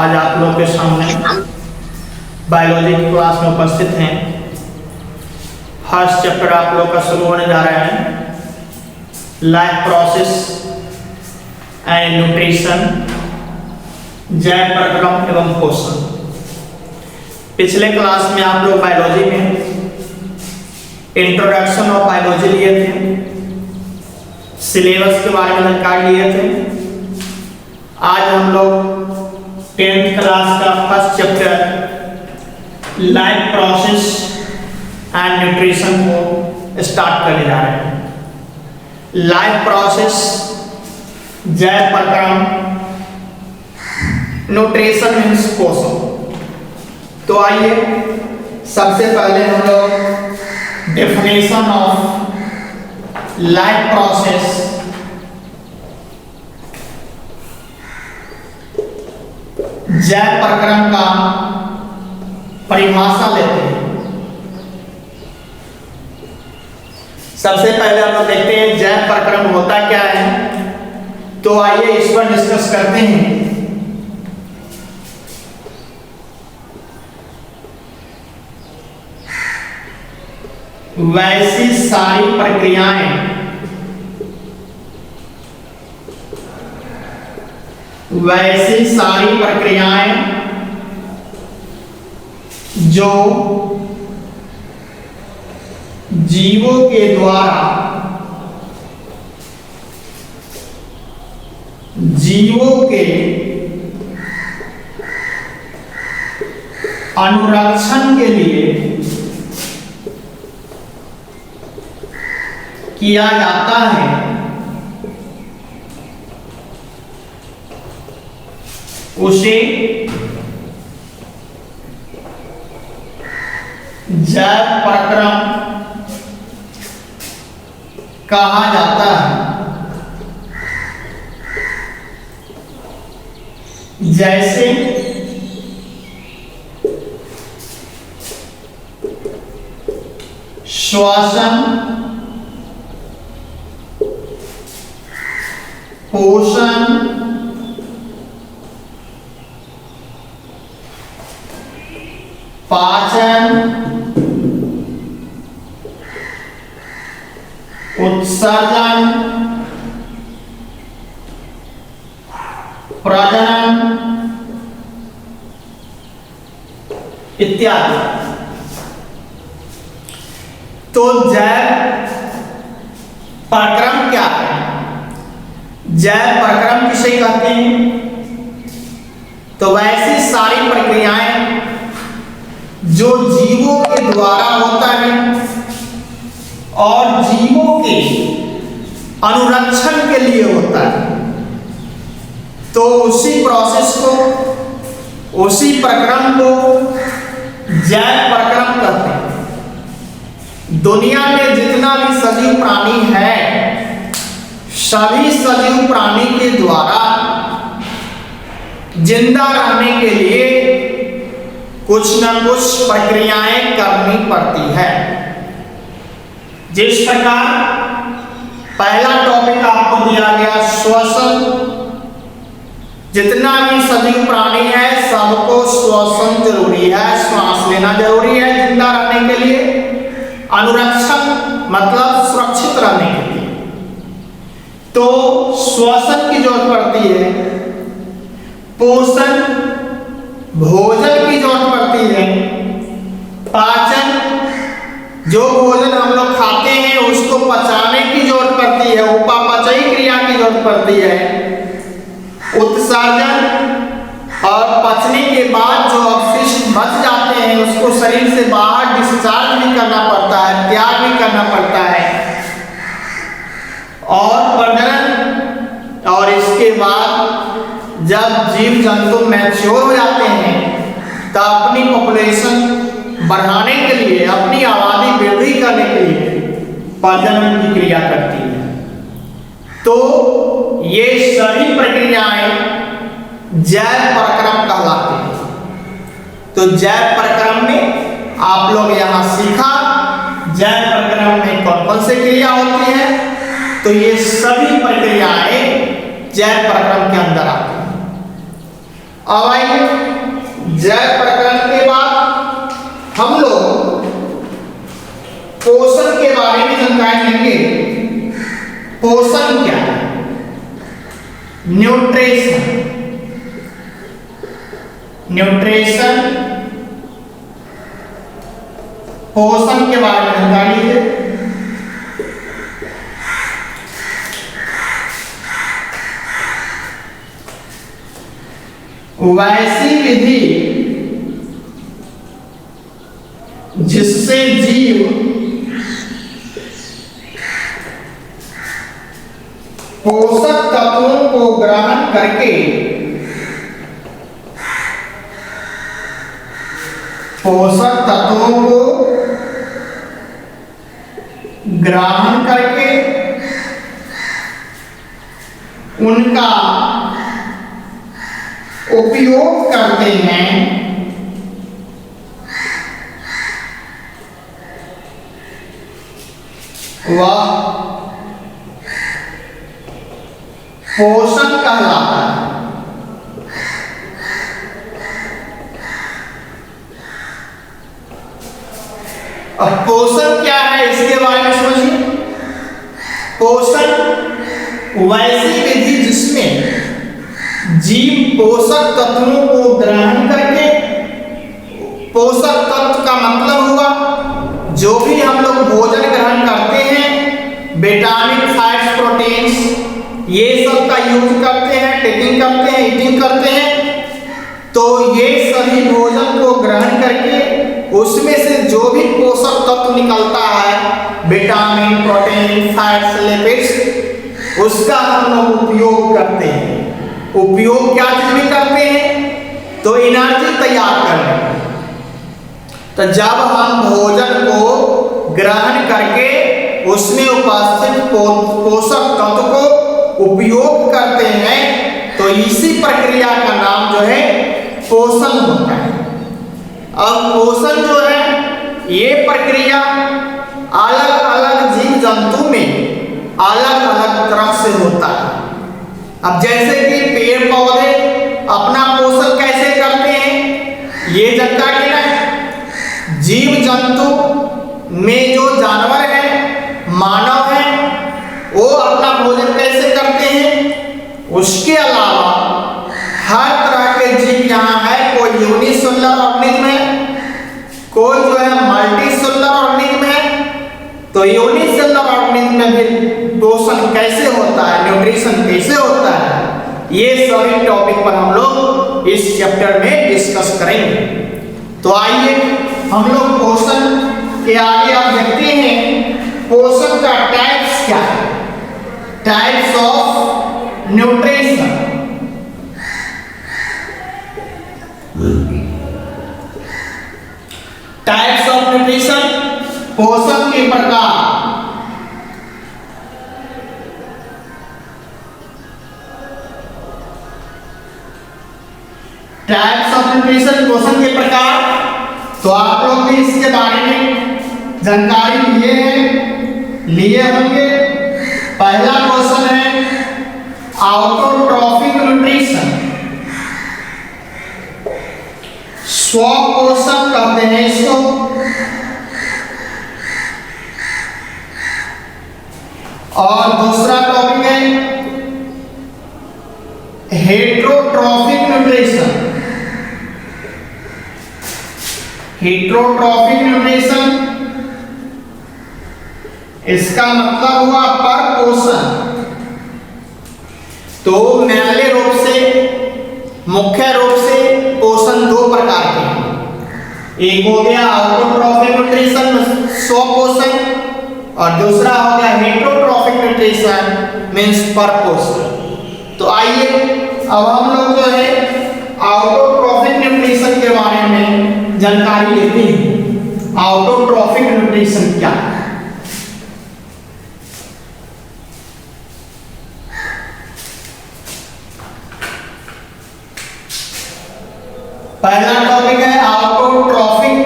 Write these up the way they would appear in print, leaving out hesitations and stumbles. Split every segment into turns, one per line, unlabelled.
आज आप लोग के सामने बायोलॉजी की क्लास में उपस्थित हैं। फर्स्ट चैप्टर आप लोग का शुरू होने जा रहा है, लाइफ प्रोसेस एंड न्यूट्रिशन, जैव प्रक्रम एवं पोषण। पिछले क्लास में आप लोग बायोलॉजी में इंट्रोडक्शन ऑफ बायोलॉजी लिए थे, सिलेबस के बारे में जानकारी लिए थे। आज हम लोग 10th क्लास का first chapter life process and nutrition को स्टार्ट करने जा रहे हैं। लाइफ प्रोसेस, जैव प्रक्रम, न्यूट्रिशन मीन्स पोषण। तो आइए सबसे पहले हम लोग डेफिनेशन ऑफ लाइफ प्रोसेस जैव प्रक्रम का परिभाषा लेते हैं। सबसे पहले हम लोग देखते हैं जैव प्रक्रम होता क्या है। तो आइए इस पर डिस्कस करते हैं। वैसी सारी प्रक्रियाएं जो जीवों के द्वारा जीवों के अनुरक्षण के लिए किया जाता है, उसे जैव प्रक्रम कहा जाता है। जैसे श्वसन, पोषण, पाचन, उत्सर्जन, प्रजनन इत्यादि। तो जैव प्रक्रम क्या है? जैव प्रक्रम किसे कहते हैं? तो वैसी सारी प्रक्रियाएं जो जीवों के द्वारा होता है और जीवों के अनुरक्षण के लिए होता है, तो उसी प्रोसेस को, उसी प्रक्रम को जैव प्रक्रम कहते हैं। दुनिया में जितना भी सजीव प्राणी है, सभी सजीव प्राणी के द्वारा जिंदा रहने के लिए कुछ न कुछ प्रक्रियाएं करनी पड़ती है। जिस प्रकार पहला टॉपिक आपको दिया गया श्वसन, जितना भी सजीव प्राणी है सबको श्वसन जरूरी है, श्वास लेना जरूरी है जिंदा रहने के लिए। अनुरक्षण मतलब सुरक्षित रहने के लिए तो श्वसन की जरूरत पड़ती है। पोषण, भोजन की जरूरत पड़ती है। पाचन, जो भोजन हम लोग खाते हैं उसको पचाने की जरूरत पड़ती है, उपापचयी क्रिया की जरूरत पड़ती है। उत्सर्जन, और पचने के बाद जो अवशिष्ट बच जाते हैं उसको शरीर से बाहर डिस्चार्ज भी करना पड़ता है, त्याग भी करना पड़ता है। और प्रजनन, और इसके बाद जब जीव जंतु मैच्योर हो जाते हैं तो अपनी पॉपुलेशन बढ़ाने के लिए, अपनी आबादी वृद्धि करने के लिए प्रजनन की क्रिया करती है। तो ये सभी प्रक्रियाएं जैव प्रक्रम कहलाती है। तो जैव प्रक्रम में आप लोग यहाँ सीखा जैव प्रक्रम में कौन कौन से क्रिया होती है। तो ये सभी प्रक्रियाएं जैव प्रक्रम के अंदर आती हैं। अब आइए जैव प्रकरण के बाद हम लोग पोषण के बारे में जानकारी लेंगे। पोषण क्या है? न्यूट्रिशन। न्यूट्रिशन पोषण के बारे में जानकारी है। वैसी विधि जिससे जीव पोषक तत्वों को ग्रहण करके उनका उपयोग करते हैं, वह पोषण कहलाता है। अब पोषण क्या है इसके बारे में समझिए। पोषण वैसी विधि जिसमें जीव पोषक तत्वों को ग्रहण करके, पोषक तत्व का मतलब हुआ जो भी हम लोग भोजन ग्रहण करते हैं, विटामिन, फैट्स, प्रोटीन्स, ये सब का यूज करते हैं, टेकिंग करते हैं, ईटिंग करते हैं। तो ये सभी भोजन को ग्रहण करके उसमें से जो भी पोषक तत्व निकलता है, विटामिन, प्रोटीन, फैट्स, लिपिड्स, उसका हम लोग उपयोग करते हैं। उपयोग क्या चीज में करते हैं? तो एनर्जी तैयार करने में। तो जब हम भोजन को ग्रहण करके उसमें उपस्थित पोषक तत्व को उपयोग करते हैं, तो इसी प्रक्रिया का नाम जो है पोषण होता है। अब पोषण जो है ये प्रक्रिया अलग अलग जीव जंतु में अलग अलग तरह से होता है। अब जैसे कि पेड़ पौधे अपना पोषण कैसे करते हैं ये जानकारी है। जीव जंतु में जो जानवर है, मानव है, वो अपना भोजन कैसे करते हैं। उसके अलावा हर तरह के जीव यहाँ है। कोई यूनिसेलुलर ऑर्गेनिज्म है, कोई जो है मल्टीसेलुलर ऑर्गेनिज्म है। तो यूनिसेलुलर ऑर्गेनिज्म में भी पोषण कैसे होता है, न्यूट्रिशन कैसे होता है, ये सभी टॉपिक पर हम लोग इस चैप्टर में डिस्कस करेंगे। तो आइए हम लोग पोषण के आगे आप देखते हैं पोषण का टाइप्स क्या है। Types of nutrition. Types of nutrition, पोषण के प्रकार। टाइप्स ऑफ न्यूट्रिशन, पोषण के प्रकार। तो आप लोग भी इसके बारे में जानकारी लिए होंगे। पहला क्वेश्चन है ऑटोट्रॉफिक न्यूट्रिशन। स्वपोषण कहते हैं इसको। और दूसरा टॉपिक है हेट्रोट्रॉफिक न्यूट्रिशन। हेट्रोट्रॉफिक न्यूट्रिशन इसका मतलब हुआ परपोषण। तो मैले रूप से, मुख्य रूप से पोषण दो प्रकार के हैं। एक हो गया ऑटोट्रॉफिक न्यूट्रिशन, स्वपोषण, और दूसरा हो गया हेट्रोट्रॉफिक न्यूट्रिशन मींस परपोषण। तो आइए अब हम लोग जो है ऑटोट्रॉफिक न्यूट्रिशन के बारे में जानकारी लेते हैं। ऑटोट्रॉफिक न्यूट्रिशन क्या है? पहला टॉपिक है ऑटोट्रॉफिक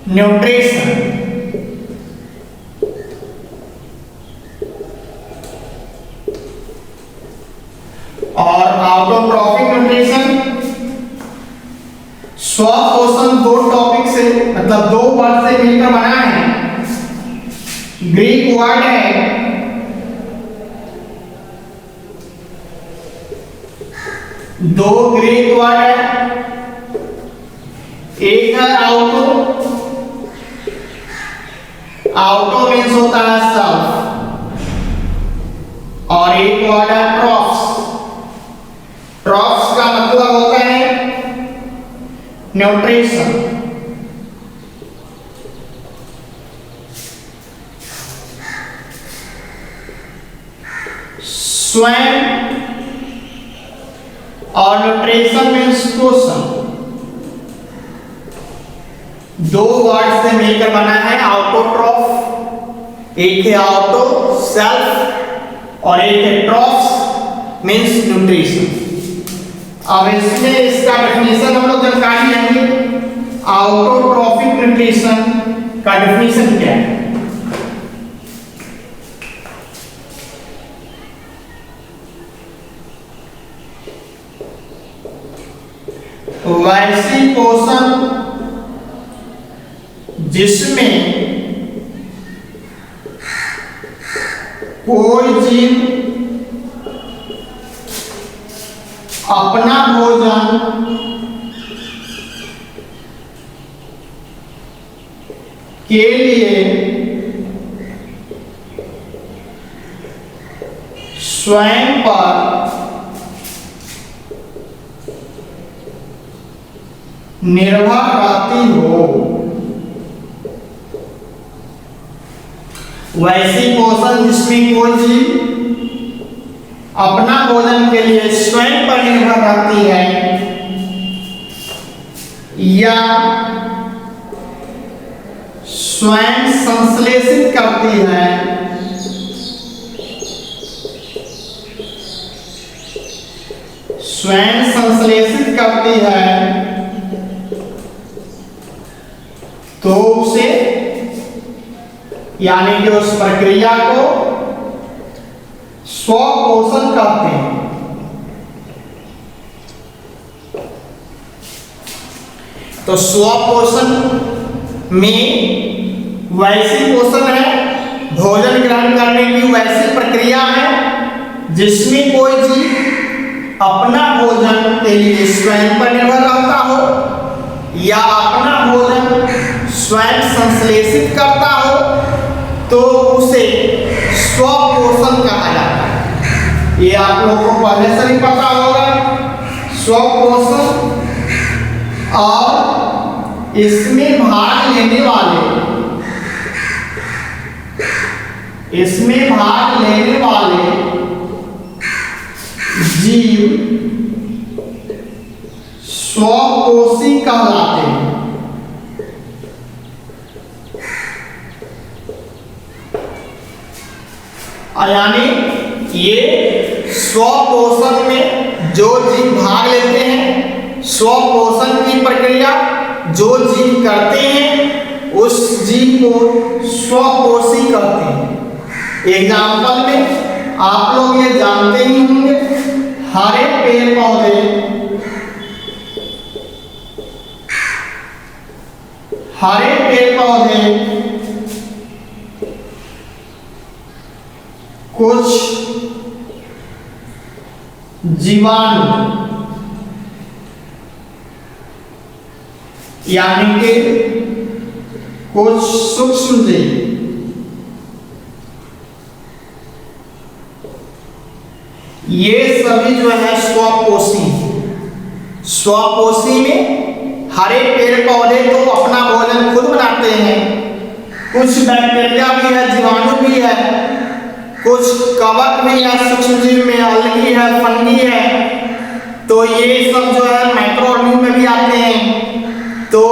न्यूट्रिशन। और ऑटोट्रॉफिक न्यूट्रिशन दो ग्रीक वर्ड है, एक है आउटो, आउटो मीन्स होता है सेल्फ, और एक वर्ड है ट्रॉफ्स। ट्रॉफ्स का मतलब होता है न्यूट्रिशन। स्वयं और न्यूट्रिशन मीन्स पोषण, दो वर्ड से मिलकर बना है आउटोट्रॉफ। एक है आउटो सेल्फ और एक है ट्रॉफ्स मीन्स न्यूट्रिशन। अब इसमें इसका डेफिनेशन हम लोग जानकारी लेंगे। आउटोट्रॉफिक न्यूट्रिशन का डेफिनेशन क्या है? वैसी पोषण जिसमें कोई जीव अपना भोजन के लिए स्वयं पर निर्भर रहती हो। वैसी पोषण जिसमें कोई जीव अपना भोजन के लिए स्वयं पर निर्भर रहती है या स्वयं संश्लेषित करती है, स्वयं संश्लेषित करती है, तो उसे यानी कि उस प्रक्रिया को स्वपोषण कहते हैं। तो स्वपोषण में वैसी पोषण है, भोजन ग्रहण करने की वैसी प्रक्रिया है जिसमें कोई जीव अपना भोजन के लिए स्वयं पर निर्भर रहता हो या अपना भोजन स्वयं संश्लेषित करता हो, तो उसे स्वपोषण कहा जाता है। ये आप लोगों को पहले से ही पता होगा। स्वपोषण और इसमें भाग लेने वाले जीव स्वपोषी कहलाते हैं। यानी ये स्वपोषण में जो जीव भाग लेते हैं, स्वपोषण की प्रक्रिया जो जीव करते हैं, उस जीव को स्वपोषी कहते हैं। एग्जाम्पल में आप लोग ये जानते ही होंगे, हरे पेड़ पौधे कुछ जीवाणु यानी कि कुछ सूक्ष्म जीव ये सभी जो है स्वपोषी में हरे पेड़ पौधे तो अपना भोजन खुद बनाते हैं। कुछ बैक्टीरिया भी है, जीवाणु भी है, कुछ कवक भी है, सूक्ष्मजीव में अलगी है, फंगी है, तो ये सब जो है माइक्रोऑर्गेनिज्म में भी आते हैं। तो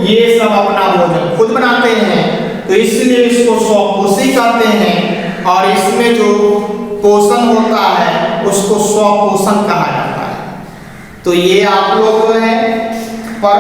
ये सब अपना भोजन खुद बनाते हैं, तो इसलिए इसको स्वपोषी कहते हैं। और इसमें जो पोषण होता है उसको स्वपोषण कहा जाता है। तो ये आप लोग जो है पर